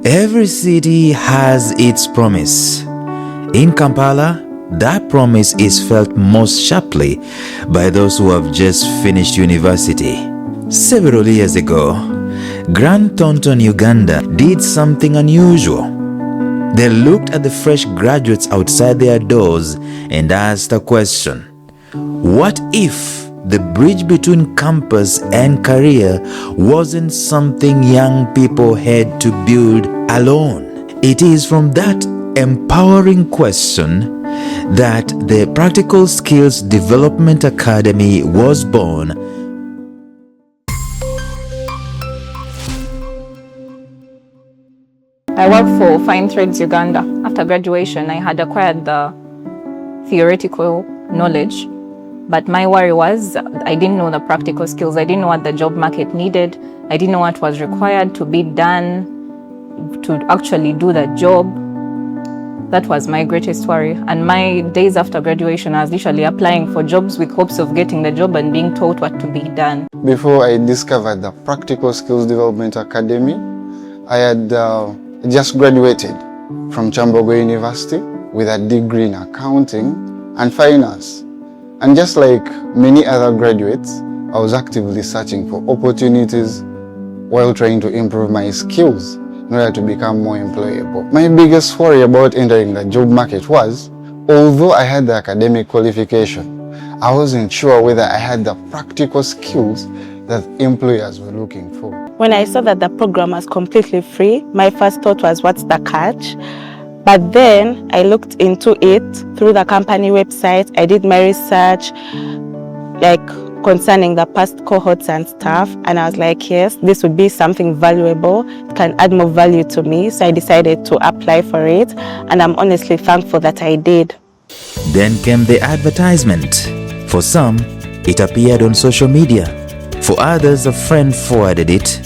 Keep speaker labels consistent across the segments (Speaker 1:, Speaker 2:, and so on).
Speaker 1: Every city has its promise. In Kampala, that promise is felt most sharply by those who have just finished university. Several years ago, Grant Thornton Uganda did something unusual. They looked at the fresh graduates outside their doors and asked a question. What if the bridge between campus and career wasn't something young people had to build alone? It is from that empowering question that the Practical Skills Development Academy was born.
Speaker 2: I work for Fine Threads Uganda. After graduation, I had acquired the theoretical knowledge, but my worry was I didn't know the practical skills. I didn't know what the job market needed. I didn't know what was required to be done to actually do the job. That was my greatest worry. And my days after graduation, I was literally applying for jobs with hopes of getting the job and being taught what to be done.
Speaker 3: Before I discovered the Practical Skills Development Academy, I had just graduated from Chambogo University with a degree in accounting and finance. And just like many other graduates, I was actively searching for opportunities while trying to improve my skills in order to become more employable. My biggest worry about entering the job market was, although I had the academic qualification, I wasn't sure whether I had the practical skills that employers were looking for.
Speaker 4: When I saw that the program was completely free, my first thought was, what's the catch? But then I looked into it through the company website. I did my research, concerning the past cohorts and stuff, and I was like, yes, this would be something valuable. It can add more value to me. So I decided to apply for it, and I'm honestly thankful that I did.
Speaker 1: Then came the advertisement. For some, it appeared on social media. For others, a friend forwarded it.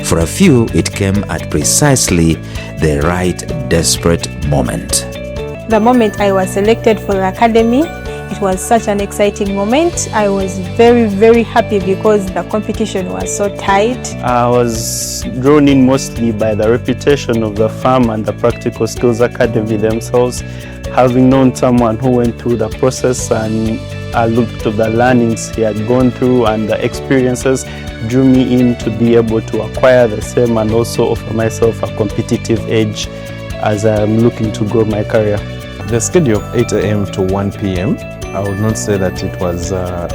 Speaker 1: For a few, it came at precisely the right desperate moment.
Speaker 5: The moment I was selected for the academy, it was such an exciting moment. I was very, very happy because the competition was so tight.
Speaker 6: I was drawn in mostly by the reputation of the firm and the Practical Skills Academy themselves. Having known someone who went through the process and I looked at the learnings he had gone through and the experiences drew me in to be able to acquire the same and also offer myself a competitive edge as I'm looking to grow my career.
Speaker 7: The schedule of 8 a.m. to 1 p.m. I would not say that it was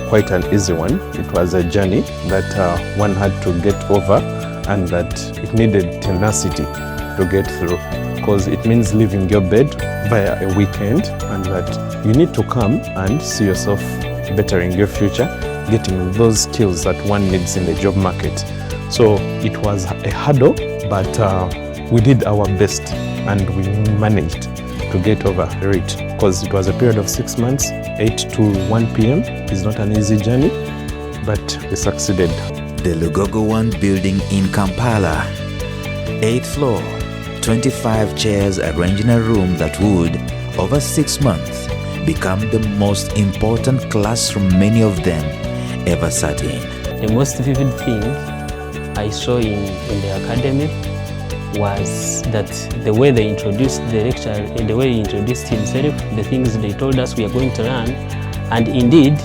Speaker 7: quite an easy one. It was a journey that one had to get over and that it needed tenacity to get through, because it means leaving your bed via a weekend and that you need to come and see yourself bettering your future, getting those skills that one needs in the job market. So it was a hurdle, but we did our best and we managed to get over it, because it was a period of 6 months. 8 to 1 p.m. is not an easy journey, but we succeeded.
Speaker 1: The Lugogo 1 building in Kampala, 8th floor, 25 chairs arranged in a room that would, over 6 months, become the most important classroom many of them ever sat in.
Speaker 8: The most vivid thing I saw in the academy was that the way they introduced the lecture and the way he introduced himself, the things they told us we are going to learn, and indeed,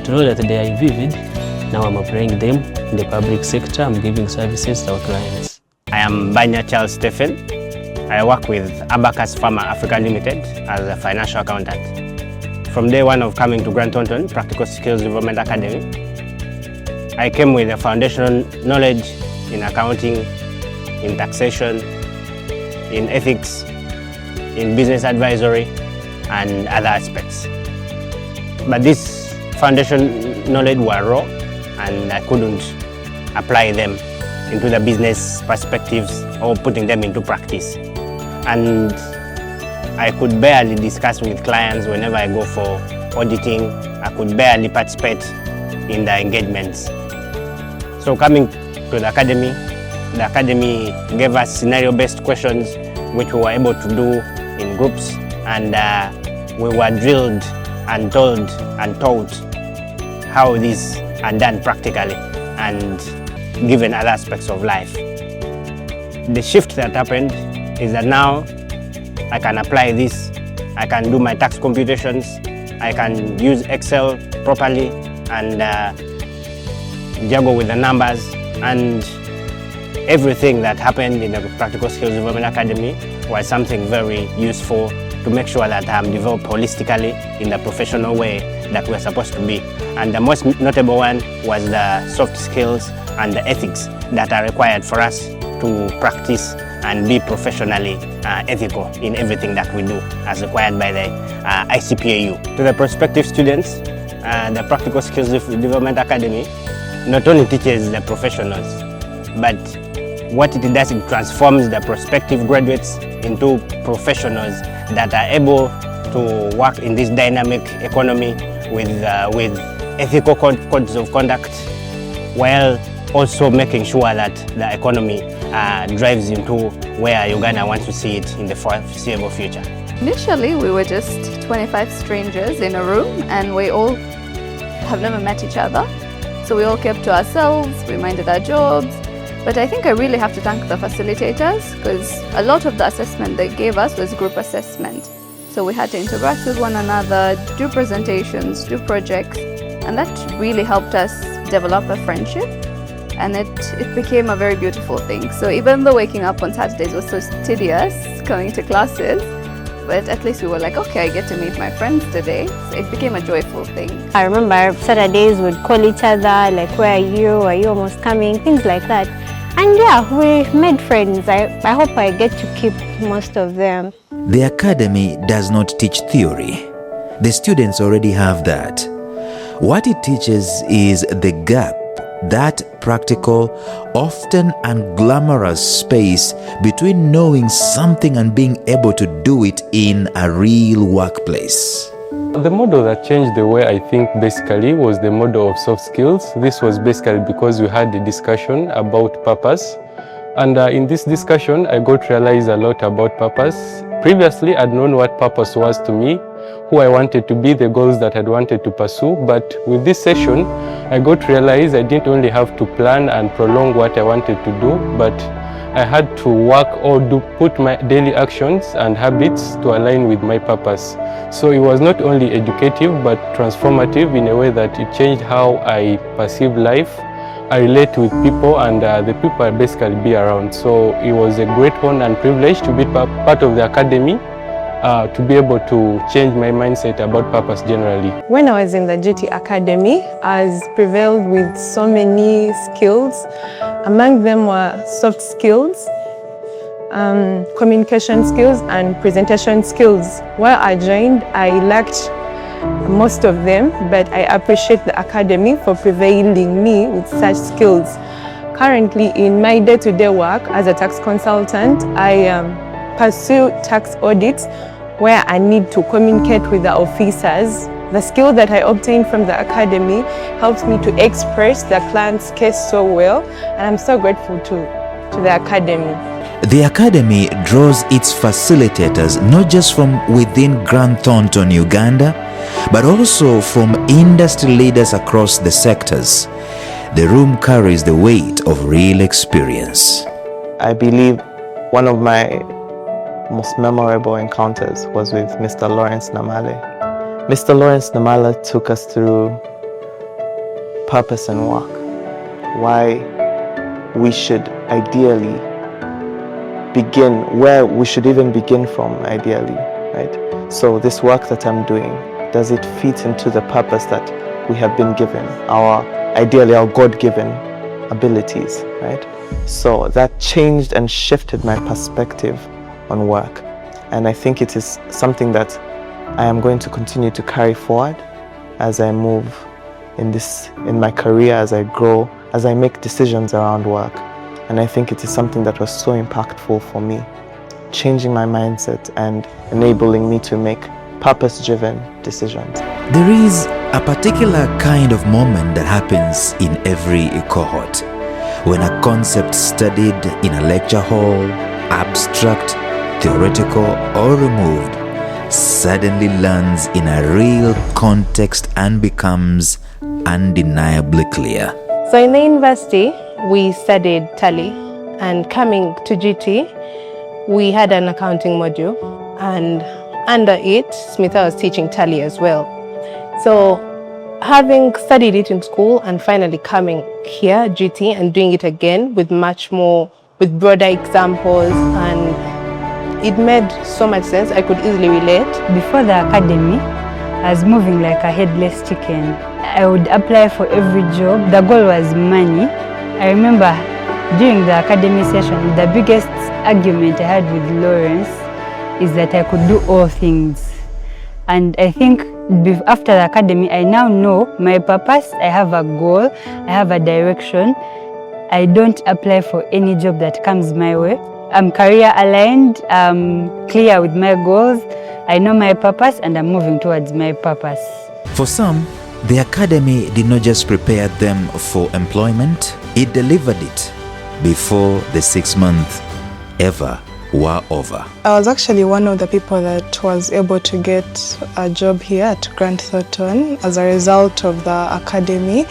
Speaker 8: to know that they are vivid, now I'm applying them in the public sector, I'm giving services to our clients.
Speaker 9: I am Banya Charles Stephen. I work with Abacus Pharma Africa Limited as a financial accountant. From day one of coming to Grant Thornton Practical Skills Development Academy, I came with a foundational knowledge in accounting, in taxation, in ethics, in business advisory, and other aspects. But this foundation knowledge were raw, and I couldn't apply them into the business perspectives or putting them into practice. And I could barely discuss with clients whenever I go for auditing. I could barely participate in the engagements. So coming to the academy gave us scenario-based questions which we were able to do in groups, and we were drilled and told and taught how these are done practically and given other aspects of life. the shift that happened is that now I can apply this, I can do my tax computations, I can use Excel properly and juggle with the numbers, and everything that happened in the Practical Skills Development Academy was something very useful to make sure that I'm developed holistically in the professional way that we're supposed to be. And the most notable one was the soft skills and the ethics that are required for us to practice and be professionally ethical in everything that we do as required by the ICPAU. To the prospective students, the Practical Skills Development Academy not only teaches the professionals, but what it does, it transforms the prospective graduates into professionals that are able to work in this dynamic economy with ethical codes of conduct, while also making sure that the economy drives into where Uganda wants to see it in the foreseeable future.
Speaker 10: Initially, we were just 25 strangers in a room, and we all have never met each other. So we all kept to ourselves, we minded our jobs. But I think I really have to thank the facilitators, because a lot of the assessment they gave us was group assessment. So we had to interact with one another, do presentations, do projects, and that really helped us develop a friendship, and it became a very beautiful thing. So even though waking up on Saturdays was so tedious, coming to classes, but at least we were like, okay, I get to meet my friends today. So it became a joyful thing.
Speaker 5: I remember Saturdays we'd call each other, like, where are you? Are you almost coming? Things like that. And yeah, we made friends. I hope I get to keep most of them.
Speaker 1: The academy does not teach theory. The students already have that. What it teaches is the gap, that practical, often unglamorous space between knowing something and being able to do it in a real workplace.
Speaker 7: The model that changed the way I think basically was the model of soft skills. This was basically because we had a discussion about purpose. And in this discussion, I got to realize a lot about purpose. Previously, I'd known what purpose was to me, who I wanted to be, the goals that I'd wanted to pursue. But with this session, I got to realize I didn't only have to plan and prolong what I wanted to do, but I had to work or put my daily actions and habits to align with my purpose. So it was not only educative, but transformative in a way that it changed how I perceive life. I relate with people, and the people I basically be around. So it was a great honor and privilege to be part of the academy, to be able to change my mindset about purpose generally.
Speaker 11: When I was in the GT Academy, I was prevailed with so many skills. Among them were soft skills, communication skills, and presentation skills. While I joined, I lacked most of them, but I appreciate the academy for prevailing me with such skills. Currently, in my day-to-day work as a tax consultant, I pursue tax audits where I need to communicate with the officers. The skill that I obtained from the academy helps me to express the client's case so well, and I'm so grateful to the academy.
Speaker 1: The academy draws its facilitators not just from within Grant Thornton Uganda, but also from industry leaders across the sectors. The room carries the weight of real experience.
Speaker 12: I believe one of my most memorable encounters was with Mr. Lawrence Namale. Mr. Lawrence Namale took us through purpose and work, why we should ideally begin, where we should even begin from ideally, right? So this work that I'm doing, does it fit into the purpose that we have been given, ideally our God-given abilities, right? So that changed and shifted my perspective on work. And I think it is something that I am going to continue to carry forward as I move in my career, as I grow, as I make decisions around work. And I think it is something that was so impactful for me, changing my mindset and enabling me to make purpose-driven decisions.
Speaker 1: There is a particular kind of moment that happens in every cohort. When a concept studied in a lecture hall, abstract, theoretical, or removed, suddenly lands in a real context and becomes undeniably clear.
Speaker 11: So in the university, we studied tally, and coming to GT, we had an accounting module, and under it, Smitha was teaching Tally as well. So having studied it in school and finally coming here, GT, and doing it again with with broader examples, and it made so much sense. I could easily relate.
Speaker 13: Before the academy, I was moving like a headless chicken. I would apply for every job. The goal was money. I remember during the academy session, the biggest argument I had with Lawrence is that I could do all things. And I think after the academy, I now know my purpose. I have a goal, I have a direction. I don't apply for any job that comes my way. I'm career aligned, I'm clear with my goals. I know my purpose and I'm moving towards my purpose.
Speaker 1: For some, the academy did not just prepare them for employment, it delivered it before the 6 months ever were over.
Speaker 14: I was actually one of the people that was able to get a job here at Grant Thornton as a result of the academy,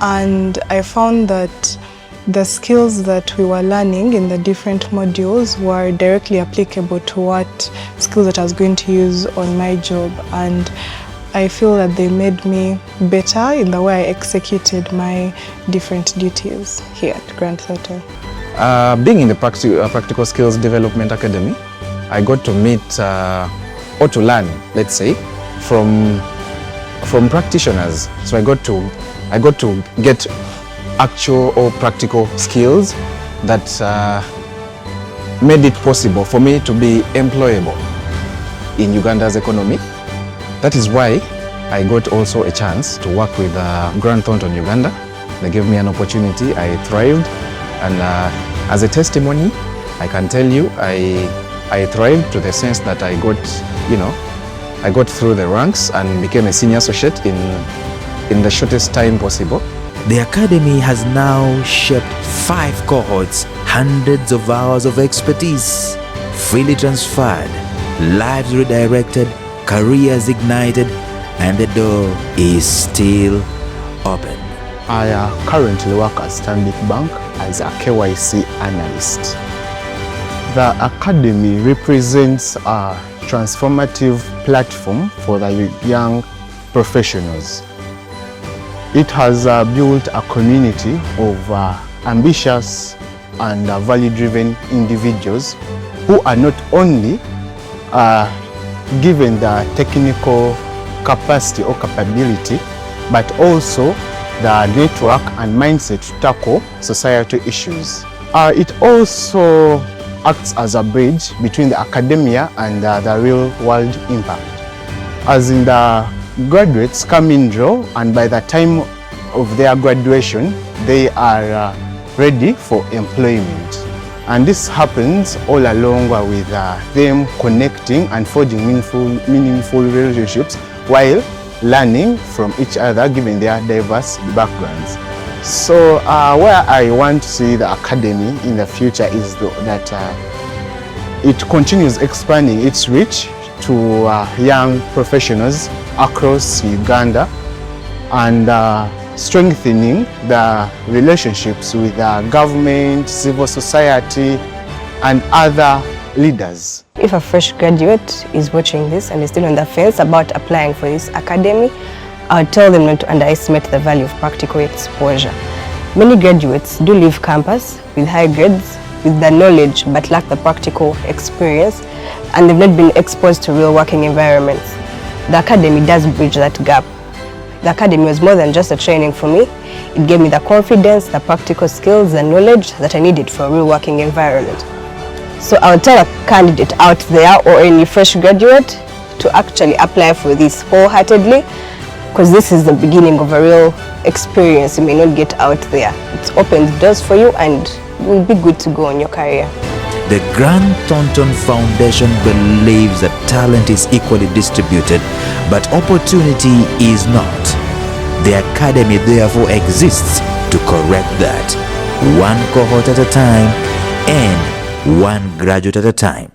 Speaker 14: and I found that the skills that we were learning in the different modules were directly applicable to what skills that I was going to use on my job, and I feel that they made me better in the way I executed my different duties here at Grant Thornton.
Speaker 15: Being in the Practical Skills Development Academy, I got to meet or to learn, let's say, from practitioners. So I got to get actual or practical skills that made it possible for me to be employable in Uganda's economy. That is why I got also a chance to work with Grant Thornton Uganda. They gave me an opportunity, I thrived, and as a testimony, I can tell you I thrived to the sense that I got through the ranks and became a senior associate in the shortest time possible.
Speaker 1: The academy has now shaped 5 cohorts, hundreds of hours of expertise, freely transferred, lives redirected, careers ignited, and the door is still open.
Speaker 16: I currently work at Stanbic Bank as a KYC analyst. The academy represents a transformative platform for the young professionals. It has built a community of ambitious and value-driven individuals who are not only given the technical capacity or capability, but also the network and mindset to tackle societal issues. It also acts as a bridge between the academia and the real-world impact. As in the graduates come in draw, and by the time of their graduation, they are ready for employment. And this happens all along with them connecting and forging meaningful relationships while learning from each other given their diverse backgrounds. So where I want to see the academy in the future is that it continues expanding its reach to young professionals across Uganda and strengthening the relationships with government, civil society, and other leaders.
Speaker 17: If a fresh graduate is watching this and is still on the fence about applying for this academy, I would tell them not to underestimate the value of practical exposure. Many graduates do leave campus with high grades, with the knowledge but lack the practical experience, and they've not been exposed to real working environments. The academy does bridge that gap. The academy was more than just a training for me. It gave me the confidence, the practical skills, the knowledge that I needed for a real working environment. So I would tell a candidate out there or any fresh graduate to actually apply for this wholeheartedly, because this is the beginning of a real experience you may not get out there. It opens doors for you and you will be good to go on your career.
Speaker 1: The Grant Thornton Foundation believes that talent is equally distributed, but opportunity is not. The academy therefore exists to correct that, one cohort at a time and one graduate at a time.